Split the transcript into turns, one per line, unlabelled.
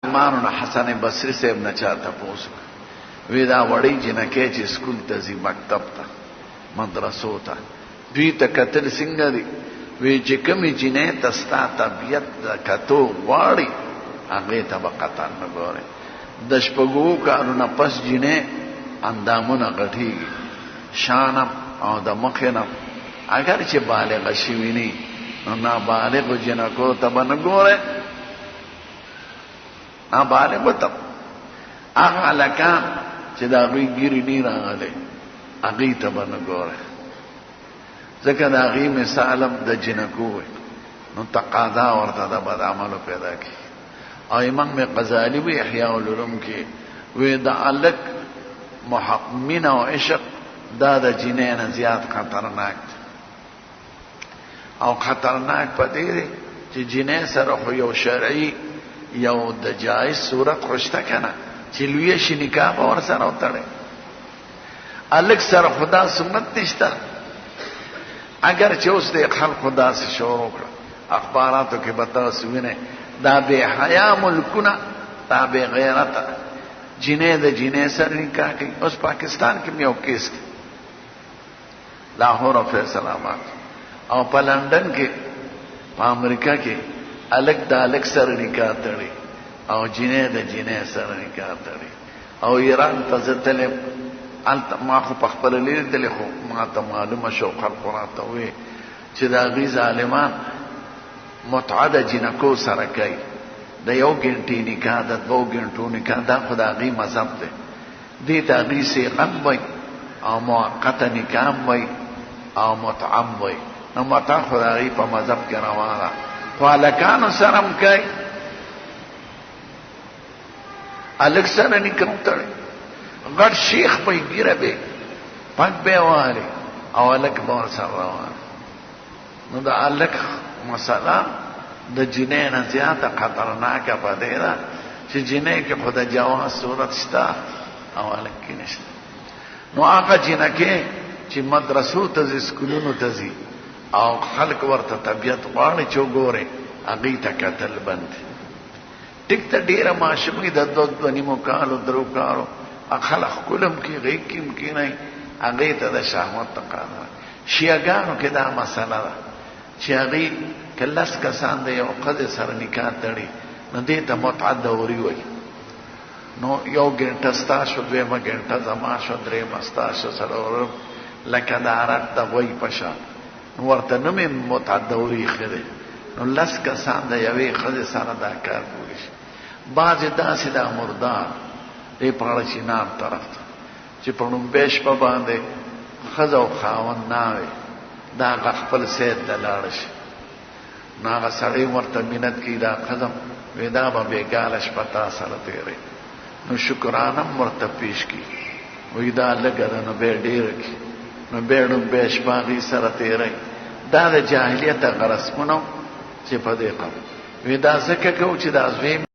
مانو حسن بصری صاحب نه چاته پوسو وی دا وړي جنکه چې سکول ته زی مکتب ته مدرسو ته دوی ته کتل څنګه دی وی چې کومې جنې تستا طبیعت کتو واړي هغه ته بقطن نه ګوره د شپږو کارونه پس جنې اندامونه غټيږي شانم او د مخنم اگر چې بالغ شي ویني نو نابالغ جنکو ته بن ګوره نابالغ وته هغه لکان چې دا غوی ګیری نه راغله هغه ته بن ګوره ځکه دا غي مثالم د جنکو نو تقاضا ورته د بد عملو پیدا کی او امام غزالی وی احیاء العلوم کې وی د الک محقمین او عشق دا د جنین زیات خطرناک او خطرناک پدې چې جنین سره خو یو شرعي یو د جایز صورت خوشته کنه چې لوی شي نکاح ور سره وتړي الک سره خدا سنت نشته اگر چې اوس د خلق خدا سے شروع کړ اخباراتو کې بتا سوینه دا به حیا ملکونه دا به غیرت جنې د جنې سره نکاح کوي اوس پاکستان کې یو کیس دی لاهور او فیصل آباد او په لندن کې په امریکا کې الک د الک سره نکاح تړي او جنې د جنې سره نکاح تړي او ایران ته ځتل ما خو په خپل لیدل خو ما ته معلومه شو خلق راته وي چې دا غي ظالمان متعد جنکو سره کوي د یو ګنټې نکاح د دوه ګنټو نکاح دا خدای مذهب دی دې ته غي سي غم وي او موقته نکاح وي او متعم وي نو متا خدای په مذهب کې روانه خالکان سرم کوي الک سره نکاح تړي غټ شیخ په ګیره به پک به واره او الک بور سره روان نو دا الک مسله د جنین زیاته خطرناکه پدې ده چې جنې کې خدای جواز صورت شته او الک کې نشته نو هغه جنکه چې مدرسو ته سکولونو ته ځي او خلق ورته طبيعت غواړي چې ګوره هغه ته قتل بند ټیک ته ډیره ماشومې د دوه نیمو کالو درو کالو خلق کلم کې غي کېم کې نه هغه ته د شهوت تقاضا شیعاګانو کې دا مسله ده چې هغه کلس کسان د یو قد سره نکاح تړي نو دې ته متعدوري وي نو یو ګنټه ستا شو دویمه ګنټه زما شو درېمه ستا شو سره لکه د عرب د غوی پشا نو ورته نه مې متعدوري خره نو لس کسان د یوې قد سره دا کار کوي بعض داسې د مردار دې پاړه چې نام طرف ته چې په نوم بهش په باندې خزو خاون ناوي دا خپل سید د لاړ شي ناغه سړی ورته مينت کی دا قدم ودا به بیګالش پتا سره تیرې نو شکرانه مرته پیش کی ودا لګره نو به ډیر کی نو به نو بهش باغی سره تیرې دا د جاهلیت غرسمنو چې په دې قم ودا زکه کو چې دا زوی